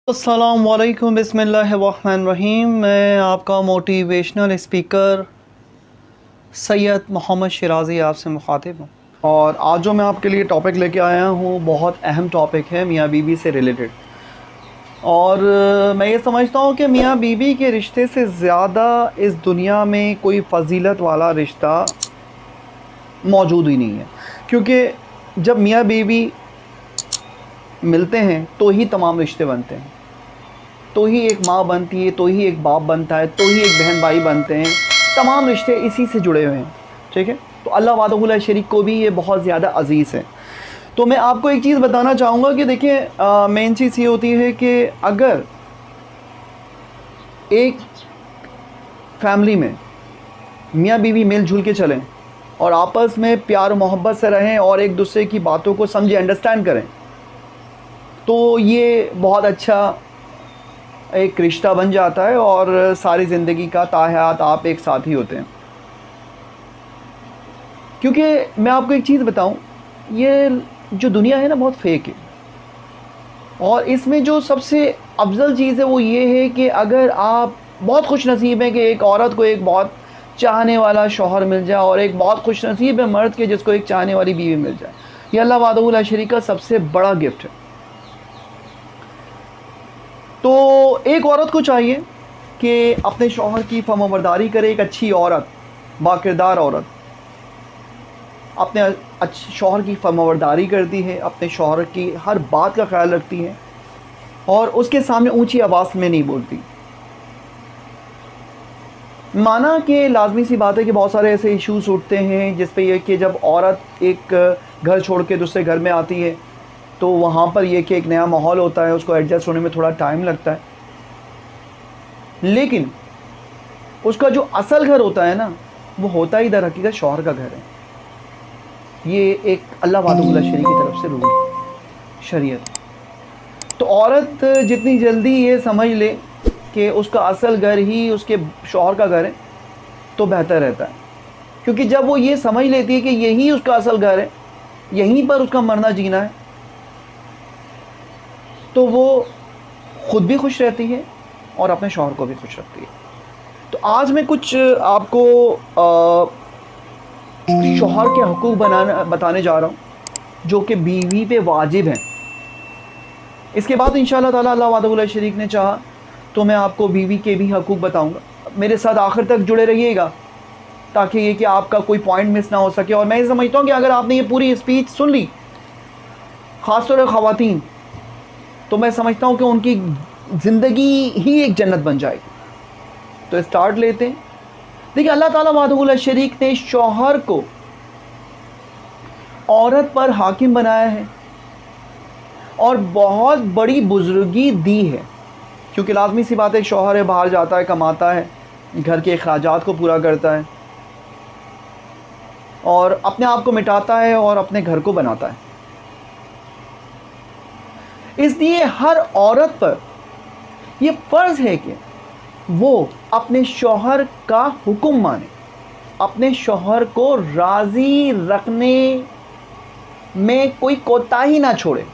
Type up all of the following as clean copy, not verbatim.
अस्सलामुअलैकुम बिस्मिल्लाहिर्रहमानिर्रहीम। मैं आपका मोटिवेशनल स्पीकर सैयद मोहम्मद शिराज़ी आपसे मुखातिब हूँ। और आज जो मैं आपके लिए टॉपिक लेके आया हूँ बहुत अहम टॉपिक है मियाँ बीवी से रिलेटेड। और मैं ये समझता हूँ कि मियाँ बीवी के रिश्ते से ज़्यादा इस दुनिया में कोई फ़जीलत वाला रिश्ता मौजूद ही नहीं है, क्योंकि जब मियाँ बीवी मिलते हैं तो ही तमाम रिश्ते बनते हैं, तो ही एक माँ बनती है, तो ही एक बाप बनता है, तो ही एक बहन भाई बनते हैं। तमाम रिश्ते इसी से जुड़े हुए हैं, ठीक है। तो अल्लाह वाहदहू ला शरीक को भी ये बहुत ज़्यादा अज़ीज़ है। तो मैं आपको एक चीज़ बताना चाहूँगा कि देखिए, मेन चीज़ ये होती है कि अगर एक फैमिली में मियाँ बीवी मिलजुल के चलें और आपस में प्यार मोहब्बत से रहें और एक दूसरे की बातों को समझें, अंडरस्टैंड करें, तो ये बहुत अच्छा एक रिश्ता बन जाता है और सारी ज़िंदगी का ताहयात आप एक साथ ही होते हैं। क्योंकि मैं आपको एक चीज़ बताऊं, ये जो दुनिया है ना बहुत फेक है, और इसमें जो सबसे अफजल चीज़ है वो ये है कि अगर आप बहुत खुश नसीब हैं कि एक औरत को एक बहुत चाहने वाला शौहर मिल जाए, और एक बहुत खुश नसीब है मर्द के जिसको एक चाहने वाली बीवी मिल जाए, ये अल्लाह वाहदहू ला शरीक का सबसे बड़ा गिफ्ट है। तो एक औरत को चाहिए कि अपने शौहर की फर्माबरदारी करे। एक अच्छी औरत, बाकिरदार औरत अपने शौहर की फर्माबरदारी करती है, अपने शौहर की हर बात का ख्याल रखती है और उसके सामने ऊंची आवाज़ में नहीं बोलती। माना कि लाजमी सी बात है कि बहुत सारे ऐसे इश्यूज़ उठते हैं जिस पे ये कि जब औरत एक घर छोड़ के दूसरे घर में आती है तो वहाँ पर यह कि एक नया माहौल होता है, उसको एडजस्ट होने में थोड़ा टाइम लगता है, लेकिन उसका जो असल घर होता है ना वो होता ही दर हकीकत शौहर का घर है। ये एक अल्लाह वाहदहू ला शरीक की तरफ से रूल है, शरीयत। तो औरत जितनी जल्दी ये समझ ले कि उसका असल घर ही उसके शौहर का घर है तो बेहतर रहता है, क्योंकि जब वो ये समझ लेती है कि यही उसका असल घर है, यहीं पर उसका मरना जीना है, तो वो ख़ुद भी खुश रहती है और अपने शौहर को भी खुश रखती है। तो आज मैं कुछ आपको शौहर के हुकूक बताने जा रहा हूँ जो कि बीवी पे वाजिब हैं। इसके बाद इंशाअल्लाह ताला अल्लाह वाहदहू ला शरीक ने चाहा तो मैं आपको बीवी के भी हुकूक बताऊँगा। मेरे साथ आखिर तक जुड़े रहिएगा ताकि ये कि आपका कोई पॉइंट मिस ना हो सके। और मैं ये समझता हूँ कि अगर आपने ये पूरी स्पीच सुन ली, ख़ासतौर पर ख़वातीन, तो मैं समझता हूँ कि उनकी ज़िंदगी ही एक जन्नत बन जाएगी। तो स्टार्ट लेते हैं। देखिए, अल्लाह ताला वाहदहू ला शरीक ने शौहर को औरत पर हाकिम बनाया है और बहुत बड़ी बुजुर्गी दी है, क्योंकि लाजमी सी बात है शौहर है, बाहर जाता है, कमाता है, घर के अखराजात को पूरा करता है और अपने आप को मिटाता है और अपने घर को बनाता है। इसलिए हर औरत पर यह फ़र्ज़ है कि वो अपने शौहर का हुक्म माने, अपने शौहर को राज़ी रखने में कोई कोताही ना छोड़े।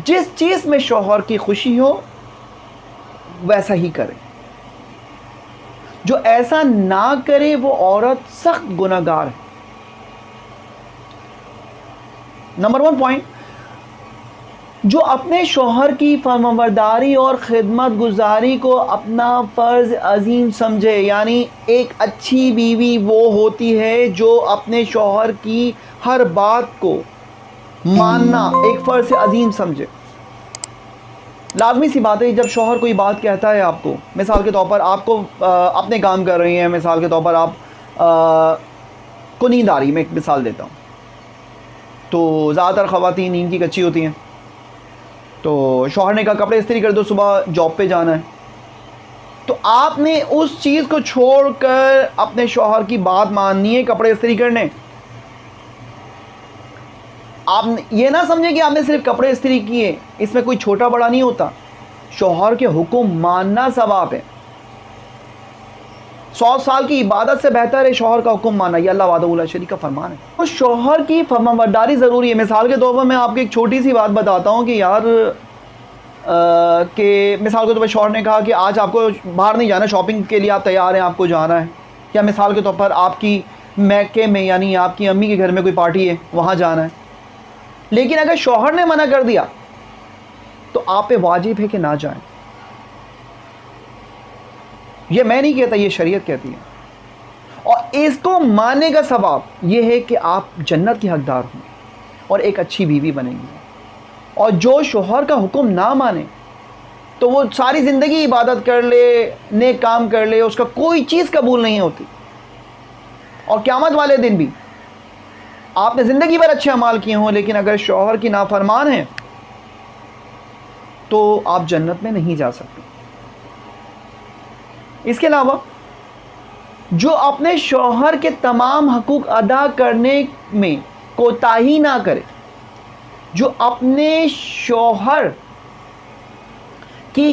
जिस चीज़ में शौहर की खुशी हो वैसा ही करे। जो ऐसा ना करे वो औरत सख्त गुनहगार है। नंबर 1 पॉइंट, जो अपने शौहर की फर्माबरदारी और खिदमत गुजारी को अपना फ़र्ज़ अज़ीम समझे, यानी एक अच्छी बीवी वो होती है जो अपने शौहर की हर बात को मानना एक फ़र्ज़ अज़ीम समझे। लाजमी सी बात है, जब शौहर कोई बात कहता है आपको, मिसाल के तौर पर आपको अपने काम कर रही हैं, मिसाल के तौर पर आप को नींद आ रही, मैं एक मिसाल देता हूँ, तो ज़्यादातर ख़वातीन नींद की कच्ची होती हैं, तो शौहर ने कहा कपड़े इस्त्री कर दो, सुबह जॉब पे जाना है, तो आपने उस चीज़ को छोड़कर अपने शौहर की बात माननी है, कपड़े इस्त्री करने। आप ये ना समझें कि आपने सिर्फ कपड़े इस्त्री किए, इसमें कोई छोटा बड़ा नहीं होता। शौहर के हुक्म मानना सवाब है। 100 साल की इबादत से बेहतर है शौहर का हुक्म माना। ये अल्लाह वाहदहू ला शरीक का फरमान है। तो शौहर की फर्माबरदारी ज़रूरी है। मिसाल के तौर पर मैं आपको एक छोटी सी बात बताता हूँ कि यार कि मिसाल के तौर पर शौहर ने कहा कि आज आपको बाहर नहीं जाना, शॉपिंग के लिए आप तैयार हैं, आपको जाना है, या मिसाल के तौर पर आपकी मैके में यानी आपकी अम्मी के घर में कोई पार्टी है, वहाँ जाना है, लेकिन अगर शौहर ने मना कर दिया तो आप पे वाजिब है कि ना जाएं। ये मैं नहीं कहता, ये शरीयत कहती है। और इसको मानने का सवाब ये है कि आप जन्नत के हकदार होंगे और एक अच्छी बीवी बनेंगी। और जो शौहर का हुक्म ना माने तो वो सारी ज़िंदगी इबादत कर ले, नेक काम कर ले, उसका कोई चीज़ कबूल नहीं होती। और क़यामत वाले दिन भी आपने ज़िंदगी भर अच्छे अमाल किए हों, लेकिन अगर शौहर की नाफरमान है तो आप जन्नत में नहीं जा सकते। इसके अलावा जो अपने शौहर के तमाम हकूक़ अदा करने में कोताही ना करे, जो अपने शौहर की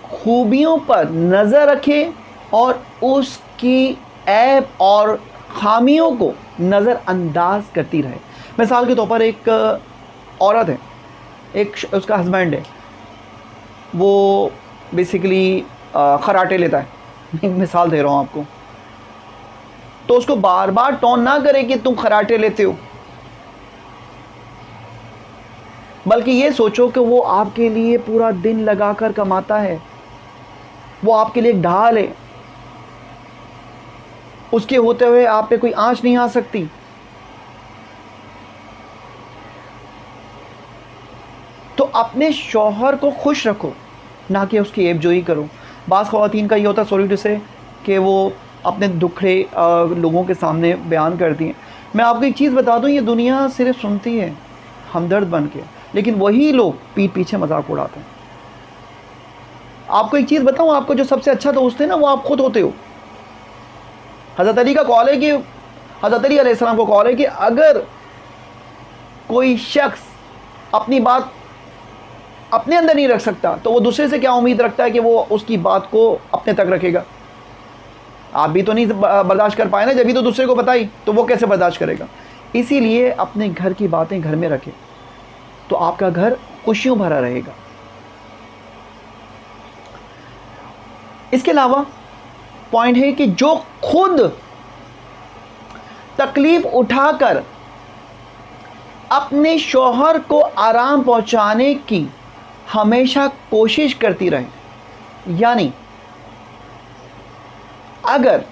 खूबियों पर नज़र रखे और उसकी ऐब और खामियों को नज़रअंदाज करती रहे। मिसाल के तौर पर एक औरत है, एक उसका हस्बैंड है, वो बेसिकली खराटे लेता है, एक मिसाल दे रहा हूँ आपको, तो उसको बार बार टोन ना करे कि तुम खराटे लेते हो, बल्कि ये सोचो कि वो आपके लिए पूरा दिन लगाकर कमाता है, वो आपके लिए एक ढाल है, उसके होते हुए आप पे कोई आंच नहीं आ सकती। तो अपने शौहर को खुश रखो, ना कि उसकी ऐबजोई करो। बाज़ ख़वातीन का ये होता है, सॉरी टू से, कि वो अपने दुखड़े लोगों के सामने बयान करती हैं। मैं आपको एक चीज़ बता दूं, ये दुनिया सिर्फ सुनती है हमदर्द बन के, लेकिन वही लोग पीठ पीछे मजाक उड़ाते हैं। आपको एक चीज़ बताऊं, आपको जो सबसे अच्छा दोस्त है ना, वो आप खुद होते हो। हज़रत अली का कॉल है कि हज़रत अली अलैहिस्सलाम को कॉल है कि अगर कोई शख्स अपनी बात अपने अंदर नहीं रख सकता तो वो दूसरे से क्या उम्मीद रखता है कि वो उसकी बात को अपने तक रखेगा। आप भी तो नहीं बर्दाश्त कर पाए ना, जब भी तो दूसरे को बताई तो वो कैसे बर्दाश्त करेगा। इसीलिए अपने घर की बातें घर में रखें तो आपका घर खुशियों भरा रहेगा। इसके अलावा पॉइंट है कि जो खुद तकलीफ उठाकर अपने शौहर को आराम पहुंचाने की हमेशा कोशिश करती रहे। यानी अगर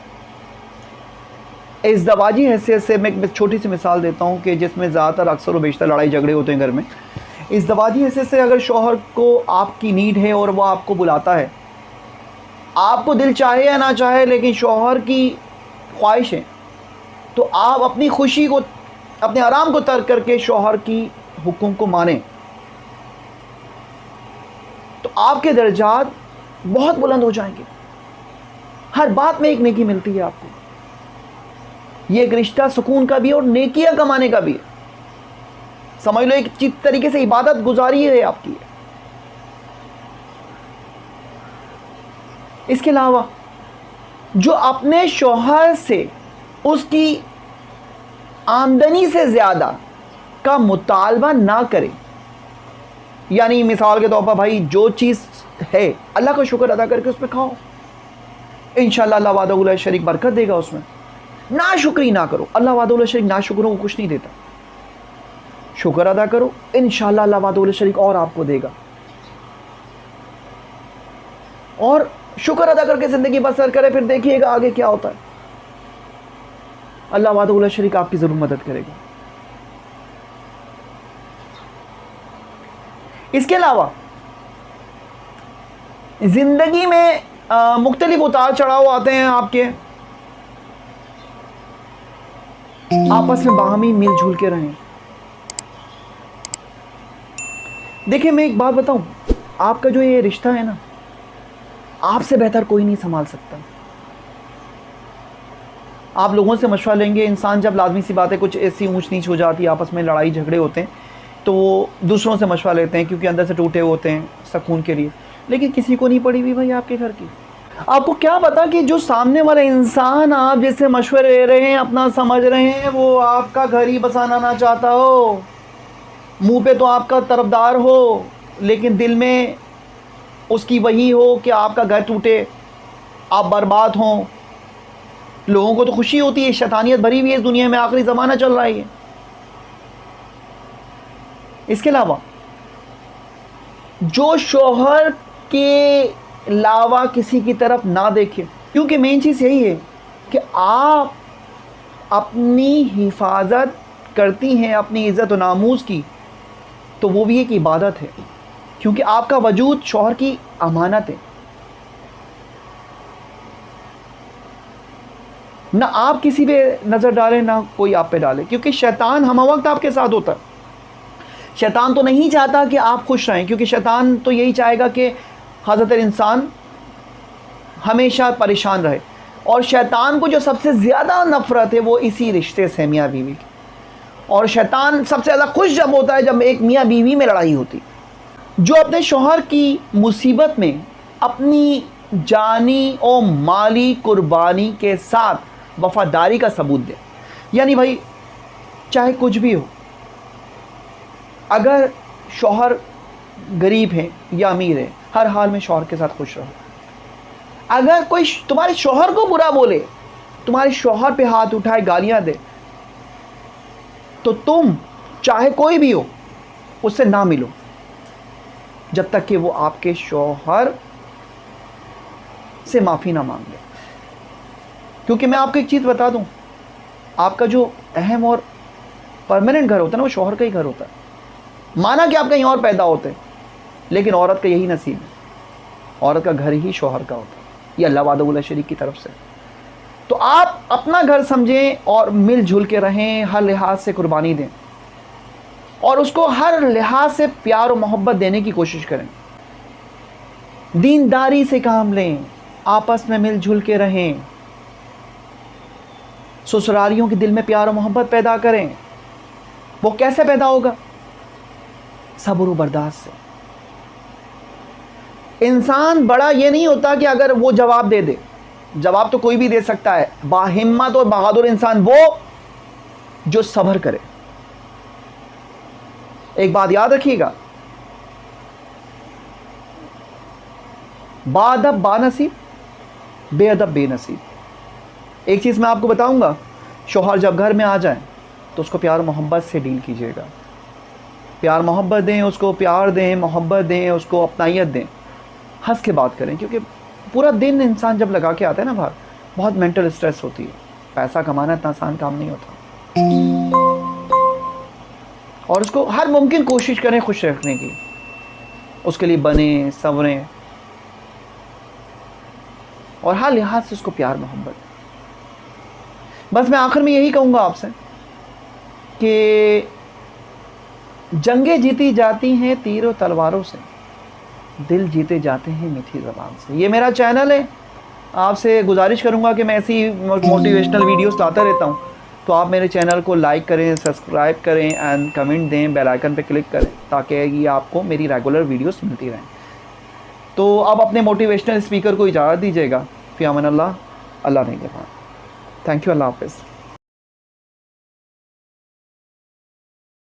इज़्दवाजी हैसियत से मैं एक छोटी सी मिसाल देता हूं कि जिसमें ज़्यादातर अक्सर व बेशतर लड़ाई झगड़े होते हैं घर में। इज़्दवाजी हैसियत से अगर शौहर को आपकी नीड है और वह आपको बुलाता है, आपको दिल चाहे या ना चाहे लेकिन शौहर की ख्वाहिश है, तो आप अपनी खुशी को, अपने आराम को तर्क करके शौहर की हुक्म को मानें तो आपके दर्जात बहुत बुलंद हो जाएंगे। हर बात में एक नेकी मिलती है आपको। ये एक रिश्ता सुकून का भी है और नेकियां कमाने का भी है। समझ लो एक तरीके से इबादत गुजारी है आपकी। इसके अलावा जो अपने शौहर से उसकी आमदनी से ज़्यादा का मुतालबा ना करे, यानी मिसाल के तौर पर भाई जो चीज़ है अल्लाह का शुक्र अदा करके उस पर खाओ, इंशाअल्लाह अल्लाह वादा शरीक बरकत देगा उसमें। ना शुक्री ना करो, अल्लाह वादा शरीक ना शुक्रों को कुछ नहीं देता। शुक्र अदा करो, इंशाअल्लाह अल्लाह वादा शरीक और आपको देगा। और शुक्र अदा करके ज़िंदगी बसर करे, फिर देखिएगा आगे क्या होता है। अल्लाह वादा शरीक आपकी ज़रूर मदद करेगा। इसके अलावा ज़िंदगी में मुख्तलिफ उतार चढ़ाव आते हैं आपके, आपस में बाहमी मिलजुल के रहें। देखिए मैं एक बात बताऊं, आपका जो ये रिश्ता है ना, आपसे बेहतर कोई नहीं संभाल सकता। आप लोगों से मशवरा लेंगे। इंसान जब लाजमी सी बात है कुछ ऐसी ऊंच नीच हो जाती है, आपस में लड़ाई झगड़े होते हैं, तो वो दूसरों से मशवरा लेते हैं क्योंकि अंदर से टूटे होते हैं सुकून के लिए। लेकिन किसी को नहीं पड़ी हुई भाई आपके घर की। आपको क्या पता कि जो सामने वाला इंसान आप जैसे मशवरे ले रहे हैं, अपना समझ रहे हैं, वो आपका घर ही बसाना ना चाहता हो। मुंह पे तो आपका तरफदार हो लेकिन दिल में उसकी वही हो कि आपका घर टूटे, आप बर्बाद हों। लोगों को तो खुशी होती है, शैतानियत भरी हुई है इस दुनिया में, आखिरी ज़माना चल रहा है। इसके अलावा जो शौहर के अलावा किसी की तरफ ना देखे, क्योंकि मेन चीज़ यही है कि आप अपनी हिफाजत करती हैं अपनी इज़्ज़त व नामूस की, तो वो भी एक इबादत है, क्योंकि आपका वजूद शौहर की अमानत है। ना आप किसी पे नज़र डालें, ना कोई आप पे डाले, क्योंकि शैतान हम वक्त आपके साथ होता है। शैतान तो नहीं चाहता कि आप खुश रहें, क्योंकि शैतान तो यही चाहेगा कि हज़रत इंसान हमेशा परेशान रहे। और शैतान को जो सबसे ज़्यादा नफ़रत है वो इसी रिश्ते से, मियाँ बीवी की। और शैतान सबसे ज़्यादा खुश जब होता है जब एक मियाँ बीवी में लड़ाई होती। जो अपने शौहर की मुसीबत में अपनी जानी और माली कुर्बानी के साथ वफ़ादारी का सबूत दे, यानी भाई चाहे कुछ भी हो, अगर शौहर गरीब है या अमीर है, हर हाल में शौहर के साथ खुश रहो। अगर कोई तुम्हारे शौहर को बुरा बोले, तुम्हारे शौहर पे हाथ उठाए, गालियां दे, तो तुम चाहे कोई भी हो उससे ना मिलो जब तक कि वो आपके शौहर से माफ़ी ना मांग ले। क्योंकि मैं आपको एक चीज़ बता दूं, आपका जो अहम और परमानेंट घर होता है ना, वो शौहर का ही घर होता है। माना कि आप कहीं और पैदा होते हैं, लेकिन औरत का यही नसीब है, औरत का घर ही शौहर का होता है, ये अल्लाह वादउल शरीक की तरफ से। तो आप अपना घर समझें और मिलजुल के रहें, हर लिहाज से कुर्बानी दें और उसको हर लिहाज से प्यार और मोहब्बत देने की कोशिश करें। दीनदारी से काम लें, आपस में मिलजुल के रहें, ससुरालियों के दिल में प्यार और मोहब्बत पैदा करें। वो कैसे पैदा होगा? सब्र और बर्दाश्त से। इंसान बड़ा ये नहीं होता कि अगर वो जवाब दे दे, जवाब तो कोई भी दे सकता है। बाहिम्मत और बहादुर इंसान वो जो सब्र करे। एक बात याद रखिएगा, बाअदब बानसीब, बेअदब बेनसीब। एक चीज़ मैं आपको बताऊंगा, शौहर जब घर में आ जाए तो उसको प्यार मोहब्बत से डील कीजिएगा। प्यार मोहब्बत दें उसको, प्यार दें, मोहब्बत दें उसको, अपनाइयत दें, हंस के बात करें। क्योंकि पूरा दिन इंसान जब लगा के आता है ना बाहर, बहुत मेंटल स्ट्रेस होती है। पैसा कमाना इतना आसान काम नहीं होता, और उसको हर मुमकिन कोशिश करें खुश रखने की। उसके लिए बने, संवरें और हर लिहाज से उसको प्यार मोहब्बत। बस मैं आखिर में यही कहूँगा आपसे कि जंगें जीती जाती हैं तीर और तलवारों से, दिल जीते जाते हैं मीठी ज़बान से। ये मेरा चैनल है, आपसे गुजारिश करूँगा कि मैं ऐसी मोटिवेशनल वीडियोस लाता रहता हूँ, तो आप मेरे चैनल को लाइक करें, सब्सक्राइब करें एंड कमेंट दें, बेल आइकन पे क्लिक करें, ताकि ये आपको मेरी रेगुलर वीडियोस मिलती रहें। तो अब अपने मोटिवेशनल स्पीकर को इजाज़त दीजिएगा। फ़ी अमान अल्लाह, अल्लाह नहीं के बाद। थैंक यू, अल्लाह हाफ़िज़।